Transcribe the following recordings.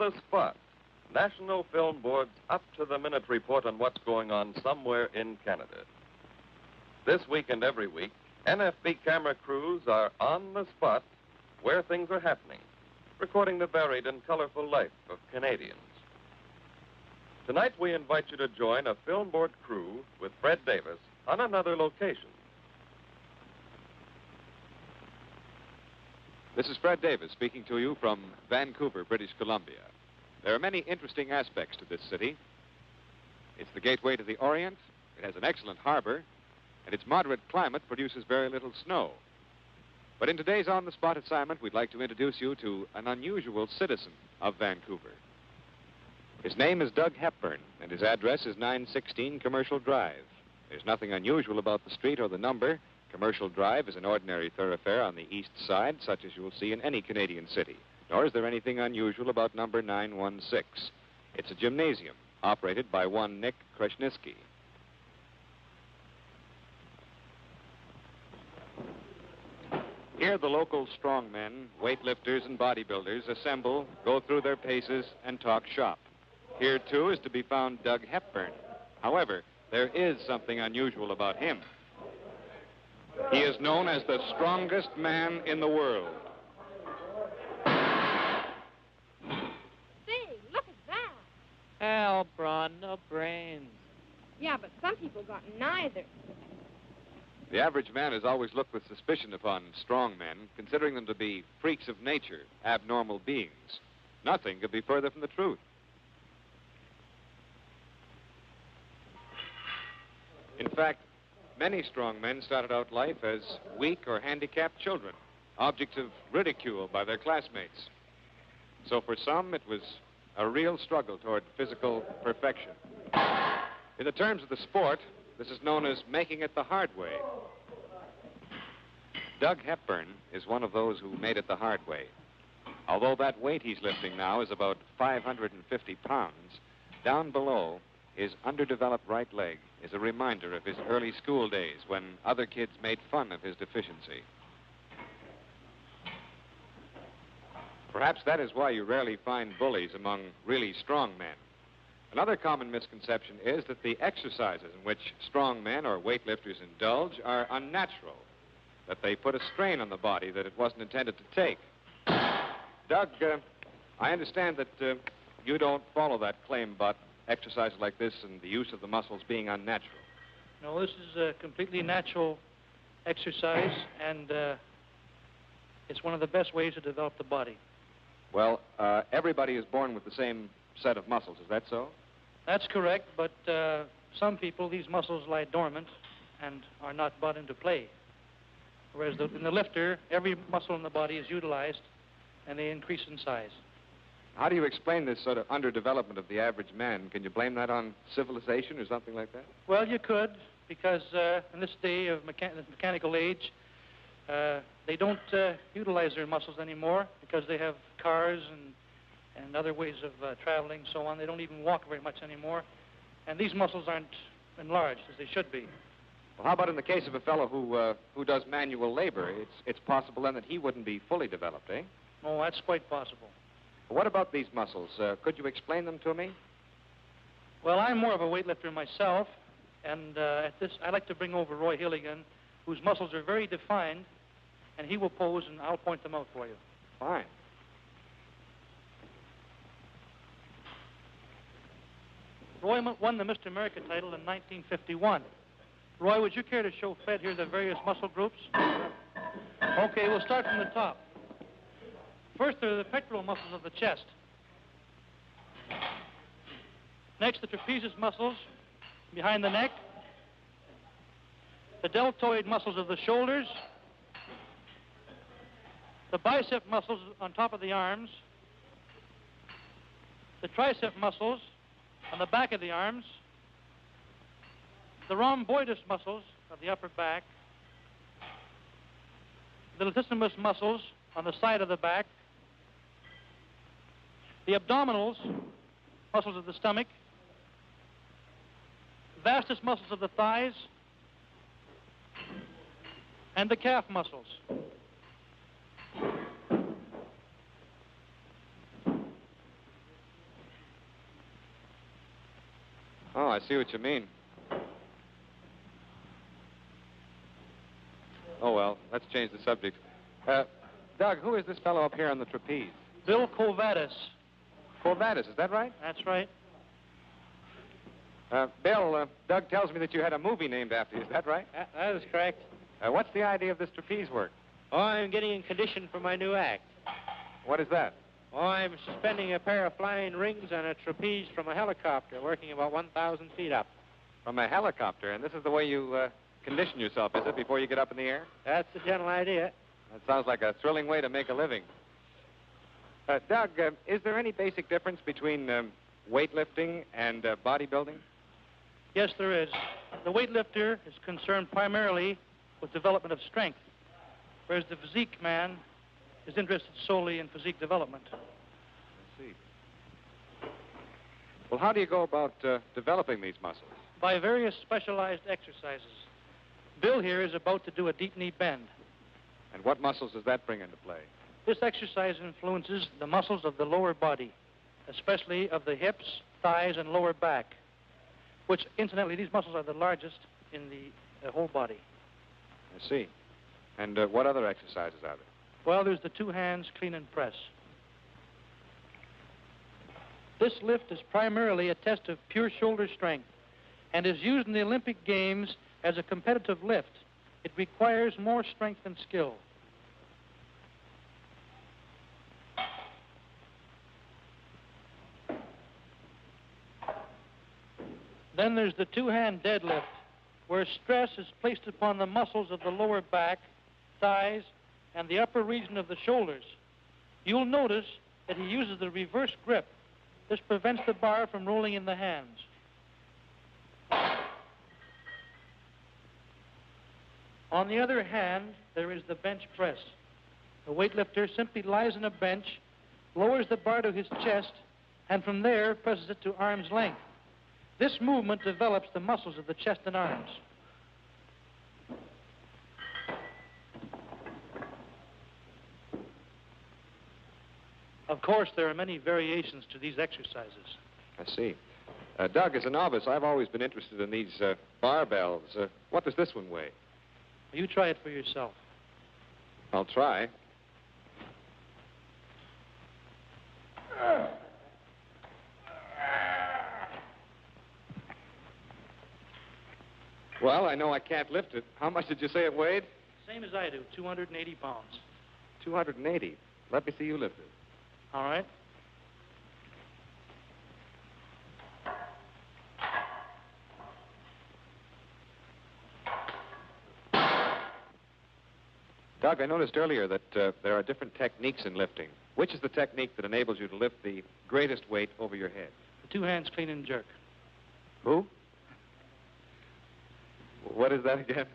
The Spot, National Film Board's up-to-the-minute report on what's going on somewhere in Canada. This week and every week, NFB camera crews are on the spot where things are happening, recording the varied and colorful life of Canadians. Tonight, we invite you to join a Film Board crew with Fred Davis on another location. This is Fred Davis speaking to you from Vancouver, British Columbia. There are many interesting aspects to this city. It's the gateway to the Orient, it has an excellent harbor, and its moderate climate produces very little snow. But in today's on-the-spot assignment, we'd like to introduce you to an unusual citizen of Vancouver. His name is Doug Hepburn, and his address is 916 Commercial Drive. There's nothing unusual about the street or the number. Commercial Drive is an ordinary thoroughfare on the east side, such as you will see in any Canadian city. Nor is there anything unusual about number 916. It's a gymnasium operated by one Nick Kreshniski. Here the local strongmen, weightlifters, and bodybuilders assemble, go through their paces, and talk shop. Here, too, is to be found Doug Hepburn. However, there is something unusual about him. He is known as the strongest man in the world. Say, look at that. Hell, Braun, no brains. Yeah, but some people got neither. The average man has always looked with suspicion upon strong men, considering them to be freaks of nature, abnormal beings. Nothing could be further from the truth. In fact, many strong men started out life as weak or handicapped children, objects of ridicule by their classmates. So for some, it was a real struggle toward physical perfection. In the terms of the sport, this is known as making it the hard way. Doug Hepburn is one of those who made it the hard way. Although that weight he's lifting now is about 550 pounds, down below, his underdeveloped right leg is a reminder of his early school days when other kids made fun of his deficiency. Perhaps that is why you rarely find bullies among really strong men. Another common misconception is that the exercises in which strong men or weightlifters indulge are unnatural, that they put a strain on the body that it wasn't intended to take. Doug, I understand that you don't follow that claim about exercises like this and the use of the muscles being unnatural. No, this is a completely natural exercise, and it's one of the best ways to develop the body. Well, everybody is born with the same set of muscles, is that so? That's correct, but some people, these muscles lie dormant and are not brought into play. Whereas in the lifter, every muscle in the body is utilized, and they increase in size. How do you explain this sort of underdevelopment of the average man? Can you blame that on civilization or something like that? Well, you could, because in this day of mechanical age, they don't utilize their muscles anymore because they have cars and other ways of traveling, so on. They don't even walk very much anymore, and these muscles aren't enlarged as they should be. Well, how about in the case of a fellow who does manual labor? It's possible then that he wouldn't be fully developed, eh? Oh, that's quite possible. What about these muscles? Could you explain them to me? Well, I'm more of a weightlifter myself, and at this, I'd like to bring over Roy Hilligan, whose muscles are very defined, and he will pose, and I'll point them out for you. Fine. Roy won the Mr. America title in 1951. Roy, would you care to show Fred here the various muscle groups? Okay, we'll start from the top. First, there are the pectoral muscles of the chest. Next, the trapezius muscles behind the neck. The deltoid muscles of the shoulders. The bicep muscles on top of the arms. The tricep muscles on the back of the arms. The rhomboidus muscles of the upper back. The latissimus muscles on the side of the back. The abdominals, muscles of the stomach. Vastus muscles of the thighs. And the calf muscles. Oh, I see what you mean. Oh, well, let's change the subject. Doug, who is this fellow up here on the trapeze? Bill Kovatis. Kovatis, is that right? That's right. Bill, Doug tells me that you had a movie named after you. Is that right? That is correct. What's the idea of this trapeze work? Oh, I'm getting in condition for my new act. What is that? Oh, I'm suspending a pair of flying rings on a trapeze from a helicopter, working about 1,000 feet up. From a helicopter, and this is the way you condition yourself, is it, before you get up in the air? That's the general idea. That sounds like a thrilling way to make a living. Doug, is there any basic difference between weightlifting and bodybuilding? Yes, there is. The weightlifter is concerned primarily with development of strength, whereas the physique man is interested solely in physique development. I see. Well, how do you go about developing these muscles? By various specialized exercises. Bill here is about to do a deep knee bend. And what muscles does that bring into play? This exercise influences the muscles of the lower body, especially of the hips, thighs, and lower back, which, incidentally, these muscles are the largest in the whole body. I see. And what other exercises are there? Well, there's the two hands clean and press. This lift is primarily a test of pure shoulder strength and is used in the Olympic Games as a competitive lift. It requires more strength and skill. Then there's the two-hand deadlift, where stress is placed upon the muscles of the lower back, thighs, and the upper region of the shoulders. You'll notice that he uses the reverse grip. This prevents the bar from rolling in the hands. On the other hand, there is the bench press. The weightlifter simply lies on a bench, lowers the bar to his chest, and from there presses it to arm's length. This movement develops the muscles of the chest and arms. Of course, there are many variations to these exercises. I see. Doug, as a novice, I've always been interested in these barbells. What does this one weigh? You try it for yourself. I'll try. Well, I know I can't lift it. How much did you say it weighed? Same as I do, 280 pounds. 280. Let me see you lift it. All right. Doug, I noticed earlier that there are different techniques in lifting. Which is the technique that enables you to lift the greatest weight over your head? The two hands clean and jerk. Who? What is that again?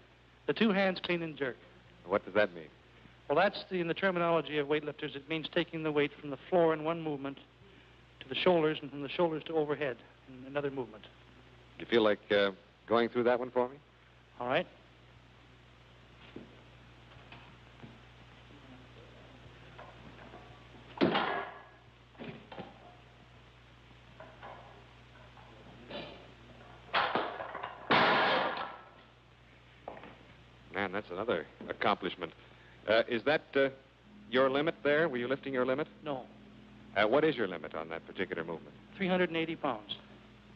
The two hands clean and jerk. What does that mean? Well, that's in the terminology of weightlifters. It means taking the weight from the floor in one movement to the shoulders and from the shoulders to overhead in another movement. You feel like going through that one for me? All right. Man, that's another accomplishment. Is that your limit there? Were you lifting your limit? No. What is your limit on that particular movement? 380 pounds.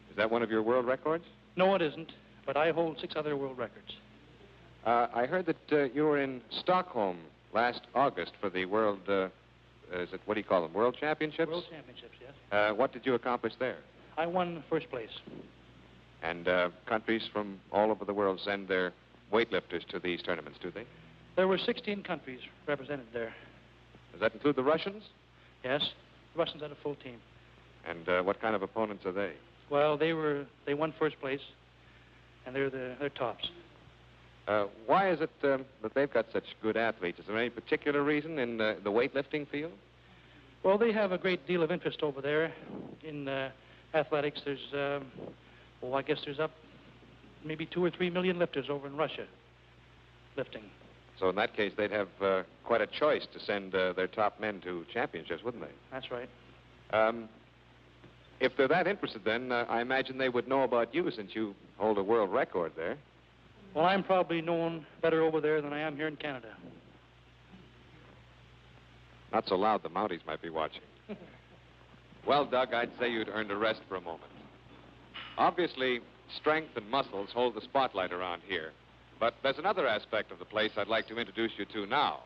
Is that one of your world records? No, it isn't, but I hold 6 other world records. I heard that you were in Stockholm last August for the world, is it, what do you call them, world championships? World championships, yes. What did you accomplish there? I won first place. And countries from all over the world send their weightlifters to these tournaments, do they? There were 16 countries represented there. Does that include the Russians? Yes, the Russians had a full team. And what kind of opponents are they? Well, they won first place, and they're tops. Why is it that they've got such good athletes? Is there any particular reason in the weightlifting field? Well, they have a great deal of interest over there in athletics. There's, I guess there's up maybe 2 or 3 million lifters over in Russia lifting. So in that case, they'd have quite a choice to send their top men to championships, wouldn't they? That's right. If they're that interested, then I imagine they would know about you since you hold a world record there. Well, I'm probably known better over there than I am here in Canada. Not so loud, the Mounties might be watching. Well, Doug, I'd say you'd earned a rest for a moment. Obviously, strength and muscles hold the spotlight around here. But there's another aspect of the place I'd like to introduce you to now.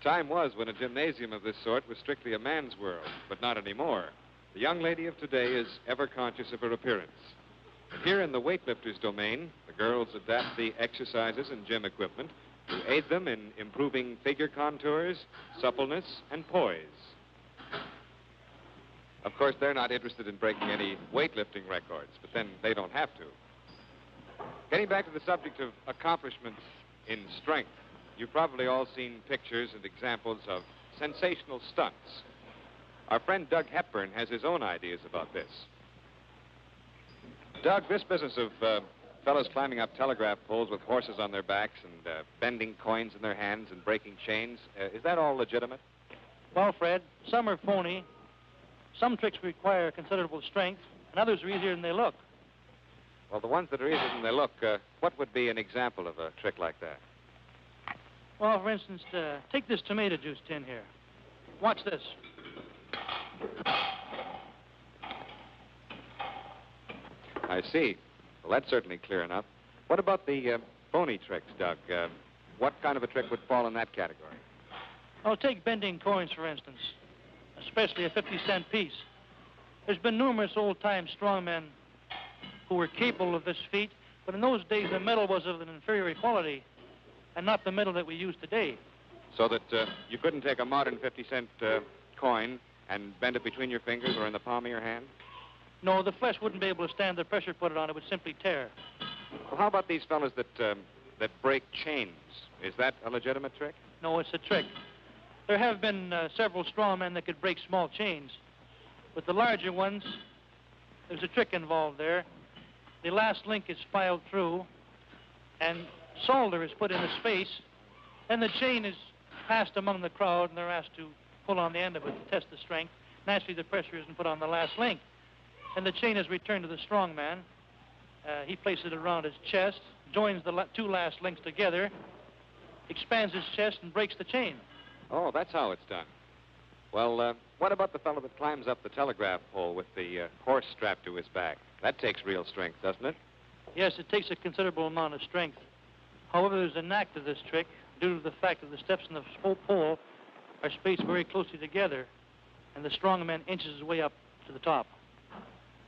Time was when a gymnasium of this sort was strictly a man's world, but not anymore. The young lady of today is ever conscious of her appearance. And here in the weightlifter's domain, the girls adapt the exercises and gym equipment to aid them in improving figure contours, suppleness, and poise. Of course, they're not interested in breaking any weightlifting records, but then they don't have to. Getting back to the subject of accomplishments in strength, you've probably all seen pictures and examples of sensational stunts. Our friend Doug Hepburn has his own ideas about this. Doug, this business of fellows climbing up telegraph poles with horses on their backs and bending coins in their hands and breaking chains, is that all legitimate? Well, Fred, some are phony. Some tricks require considerable strength, and others are easier than they look. Well, the ones that are easier than they look, what would be an example of a trick like that? Well, for instance, take this tomato juice tin here. Watch this. I see. Well, that's certainly clear enough. What about the phony tricks, Doug? What kind of a trick would fall in that category? Well, take bending coins, for instance, especially a 50-cent piece. There's been numerous old-time strongmen who were capable of this feat, but in those days the metal was of an inferior quality and not the metal that we use today. So that you couldn't take a modern 50-cent coin and bend it between your fingers or in the palm of your hand? No, the flesh wouldn't be able to stand the pressure put it on. It would simply tear. Well, how about these fellows that break chains? Is that a legitimate trick? No, it's a trick. There have been several strongmen that could break small chains. With the larger ones, there's a trick involved there. The last link is filed through, and solder is put in the space. Then the chain is passed among the crowd, and they're asked to pull on the end of it to test the strength. Naturally, the pressure isn't put on the last link. And the chain is returned to the strongman. He places it around his chest, joins the two last links together, expands his chest, and breaks the chain. Oh, that's how it's done. Well, what about the fellow that climbs up the telegraph pole with the horse strapped to his back? That takes real strength, doesn't it? Yes, it takes a considerable amount of strength. However, there's a knack to this trick due to the fact that the steps in the whole pole are spaced very closely together, and the strongman inches his way up to the top.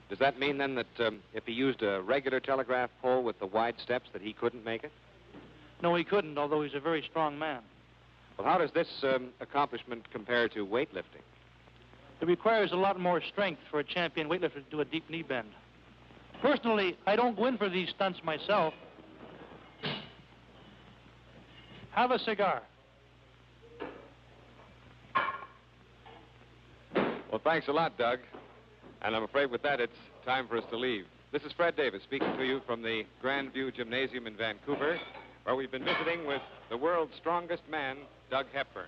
Does that mean, then, that if he used a regular telegraph pole with the wide steps, that he couldn't make it? No, he couldn't, although he's a very strong man. Well, how does this accomplishment compare to weightlifting? It requires a lot more strength for a champion weightlifter to do a deep knee bend. Personally, I don't go in for these stunts myself. Have a cigar. Well, thanks a lot, Doug. And I'm afraid with that, it's time for us to leave. This is Fred Davis speaking to you from the Grandview Gymnasium in Vancouver, where we've been visiting with the world's strongest man, Doug Hepburn.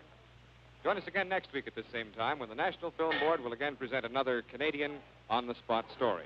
Join us again next week at this same time when the National Film Board will again present another Canadian on-the-spot story.